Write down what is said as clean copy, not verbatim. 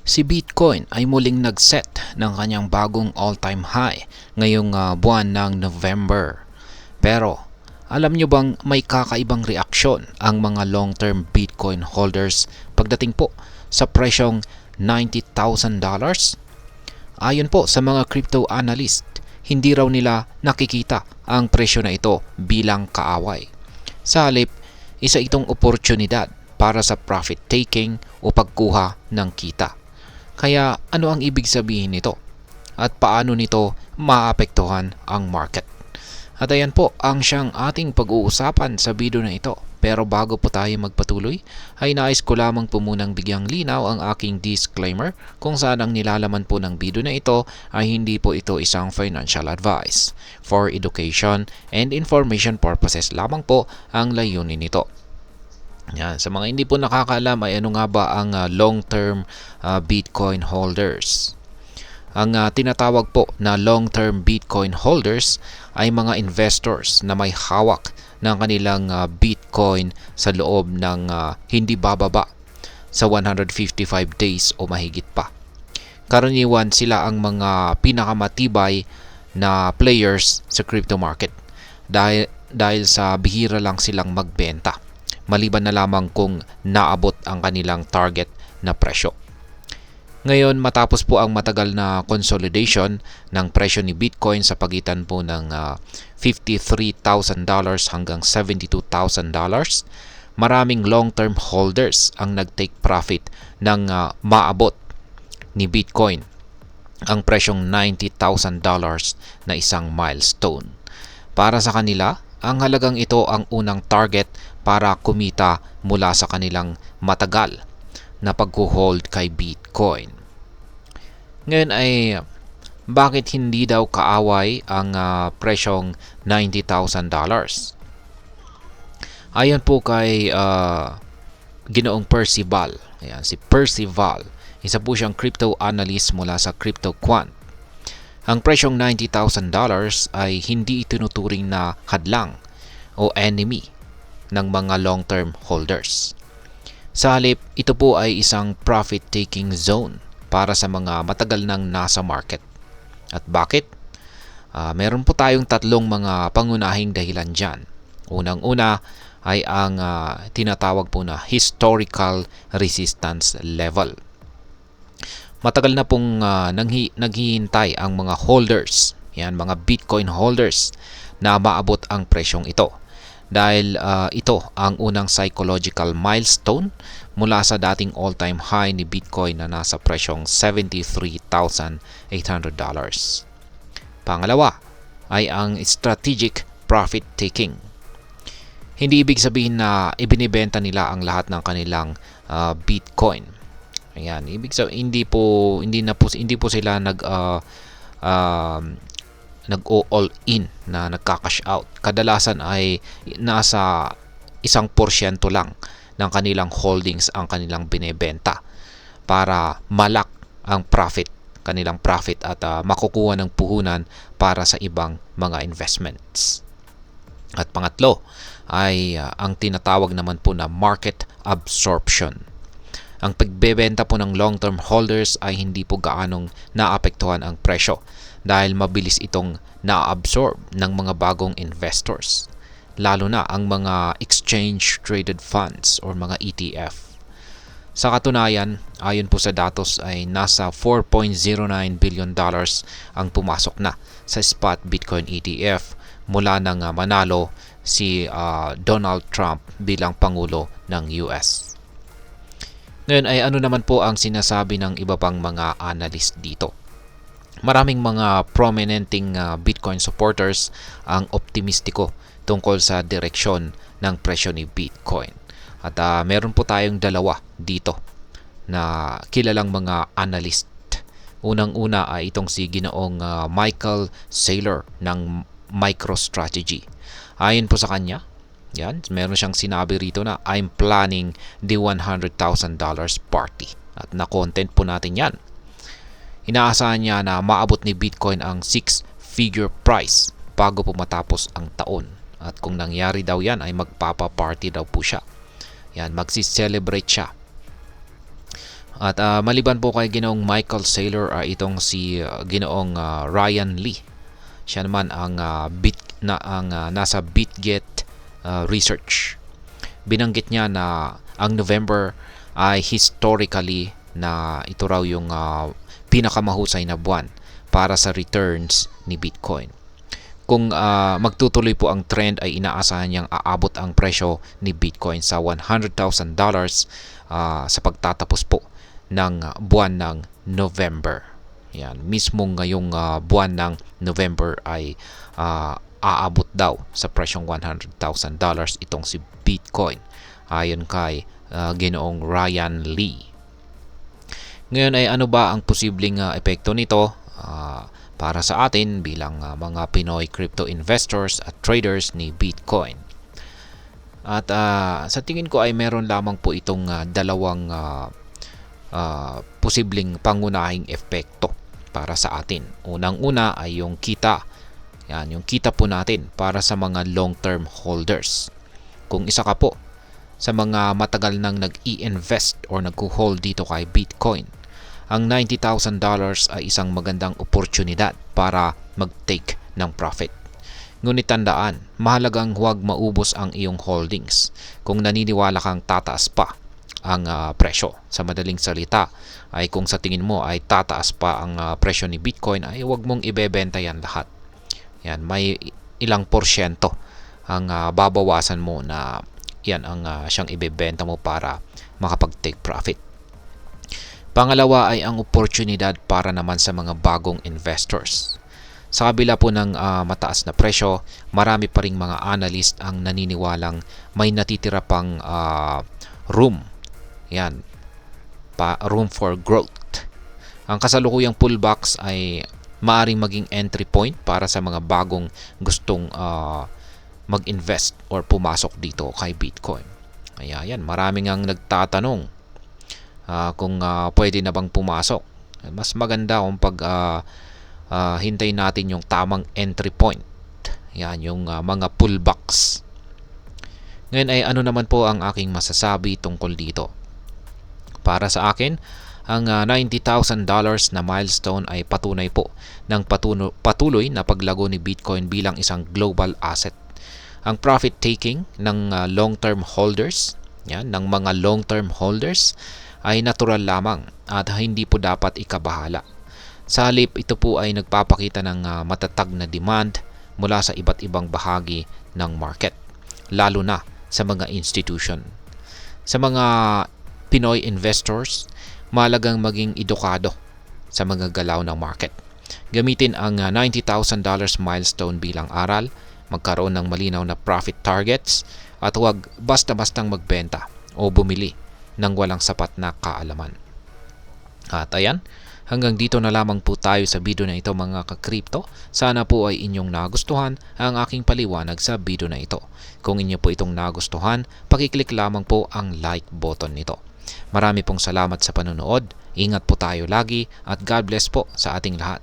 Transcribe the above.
Si Bitcoin ay muling nag-set ng kanyang bagong all-time high ngayong buwan ng November. Pero alam nyo bang may kakaibang reaksyon ang mga long-term Bitcoin holders pagdating po sa presyong $90,000? Ayon po sa mga crypto analyst, hindi raw nila nakikita ang presyo na ito bilang kaaway. Sa halip, isa itong oportunidad para sa profit taking o pagkuha ng kita. Kaya ano ang ibig sabihin nito? At paano nito maapektuhan ang market? At ayan po ang siyang ating pag-uusapan sa video na ito. Pero bago po tayo magpatuloy, ay nais ko lamang po munang bigyang linaw ang aking disclaimer kung saan ang nilalaman po ng video na ito ay hindi po ito isang financial advice. For education and information purposes lamang po ang layunin nito. Yan. Sa mga hindi po nakakaalam ay ano nga ba ang long-term Bitcoin holders? Ang tinatawag po na long-term Bitcoin holders ay mga investors na may hawak ng kanilang Bitcoin sa loob ng hindi bababa sa 155 days o mahigit pa. Karaniwan sila ang mga pinakamatibay na players sa crypto market dahil sa bihira lang silang magbenta, maliban na lamang kung naabot ang kanilang target na presyo. Ngayon, matapos po ang matagal na consolidation ng presyo ni Bitcoin sa pagitan po ng $53,000 hanggang $72,000, maraming long-term holders ang nag-take profit ng maabot ni Bitcoin ang presyong $90,000 na isang milestone. Para sa kanila, ang halagang ito ang unang target para kumita mula sa kanilang matagal na pag-hold kay Bitcoin. Ngayon ay bakit hindi daw kaaway ang presyong $90,000? Ayon po kay Ginoong Percival. Ayan, si Percival, isa po siyang crypto analyst mula sa CryptoQuant. Ang presyong $90,000 ay hindi itinuturing na hadlang o enemy ng mga long-term holders. Sa halip, ito po ay isang profit-taking zone para sa mga matagal nang nasa market. At bakit? Meron po tayong tatlong mga pangunahing dahilan dyan. Unang-una ay ang tinatawag po na historical resistance level. Matagal na pong naghihintay ang mga holders, yan, mga Bitcoin holders, na maabot ang presyong ito. Dahil ito ang unang psychological milestone mula sa dating all-time high ni Bitcoin na nasa presyong $73,800. Pangalawa ay ang strategic profit taking. Hindi ibig sabihin na ibinibenta nila ang lahat ng kanilang Bitcoin. Ayan, ibig sabihin hindi po sila nag-all in na nagka-cash out. Kadalasan ay nasa 1% lang ng kanilang holdings ang kanilang binebenta para malak ang kanilang profit at makukuha ng puhunan para sa ibang mga investments. At pangatlo ay ang tinatawag naman po na market absorption. Ang pagbebenta po ng long-term holders ay hindi po gaanong naapektuhan ang presyo dahil mabilis itong na-absorb ng mga bagong investors, lalo na ang mga exchange-traded funds or mga ETF. Sa katunayan, ayon po sa datos ay nasa $4.09 billion ang pumasok na sa spot Bitcoin ETF mula nang manalo si Donald Trump bilang Pangulo ng US. Ngayon ay ano naman po ang sinasabi ng iba pang mga analyst dito? Maraming mga prominenting Bitcoin supporters ang optimistiko tungkol sa direksyon ng presyo ni Bitcoin. At meron po tayong dalawa dito na kilalang mga analyst. Unang-una ay itong si Ginoong Michael Saylor ng MicroStrategy. Ayon po sa kanya, yan, meron siyang sinabi rito na I'm planning the $100,000 party. At na-content po natin yan. Inaasahan niya na maabot ni Bitcoin ang 6-figure price bago po matapos ang taon. At kung nangyari daw yan ay magpapa-party daw po siya. Yan, magsi-celebrate siya. At maliban po kay Ginoong Michael Saylor ay itong si Ginoong Ryan Lee. Siya naman ang nasa BitGet Research. Binanggit niya na ang November ay historically na ito raw yung pinakamahusay na buwan para sa returns ni Bitcoin. Kung magtutuloy po ang trend ay inaasahan niyang aabot ang presyo ni Bitcoin sa $100,000 sa pagtatapos po ng buwan ng November. Yan, mismo ngayong buwan ng November ay aabot daw sa presyong $100,000 itong si Bitcoin ayon kay Ginoong Ryan Lee. Ngayon ay ano ba ang posibleng epekto nito para sa atin bilang mga Pinoy crypto investors at traders ni Bitcoin? At sa tingin ko ay meron lamang po itong dalawang posibleng pangunahing epekto para sa atin. Unang-una ay yung kita. Yan, yung kita po natin para sa mga long-term holders. Kung isa ka po sa mga matagal nang nag-i-invest or nag-hold dito kay Bitcoin, ang $90,000 ay isang magandang oportunidad para mag-take ng profit. Ngunit tandaan, mahalagang huwag maubos ang iyong holdings kung naniniwala kang tataas pa ang presyo. Sa madaling salita ay kung sa tingin mo ay tataas pa ang presyo ni Bitcoin ay huwag mong ibebenta yan lahat. Yan, may ilang porsyento ang babawasan mo na yan ang siyang ibebenta mo para makapag-take profit. Pangalawa ay ang oportunidad para naman sa mga bagong investors. Sa kabila po ng mataas na presyo, marami pa ring mga analyst ang naniniwalang may natitira pang room. Yan, room for growth. Ang kasalukuyang pullbacks ay maaring maging entry point para sa mga bagong gustong mag-invest or pumasok dito kay Bitcoin. Kaya yan, maraming ang nagtatanong kung pwede na bang pumasok. Mas maganda kung pag hintayin natin yung tamang entry point. Yan, yung mga pullbacks. Ngayon ay ano naman po ang aking masasabi tungkol dito? Para sa akin, ang $90,000 na milestone ay patunay po ng patuloy na paglago ni Bitcoin bilang isang global asset. Ang profit taking ng long-term holders, yan, ng mga long-term holders ay natural lamang at hindi po dapat ikabahala. Sa halip, ito po ay nagpapakita ng matatag na demand mula sa iba't ibang bahagi ng market, lalo na sa mga institution. Sa mga Pinoy investors, mahalagang maging edukado sa mga galaw ng market. Gamitin ang $90,000 milestone bilang aral, magkaroon ng malinaw na profit targets, at huwag basta-bastang magbenta o bumili ng walang sapat na kaalaman. At ayan, hanggang dito na lamang po tayo sa video na ito mga ka-crypto. Sana po ay inyong nagustuhan ang aking paliwanag sa video na ito. Kung inyo po itong nagustuhan, pakiclick lamang po ang like button nito. Marami pong salamat sa panonood. Ingat po tayo lagi at God bless po sa ating lahat.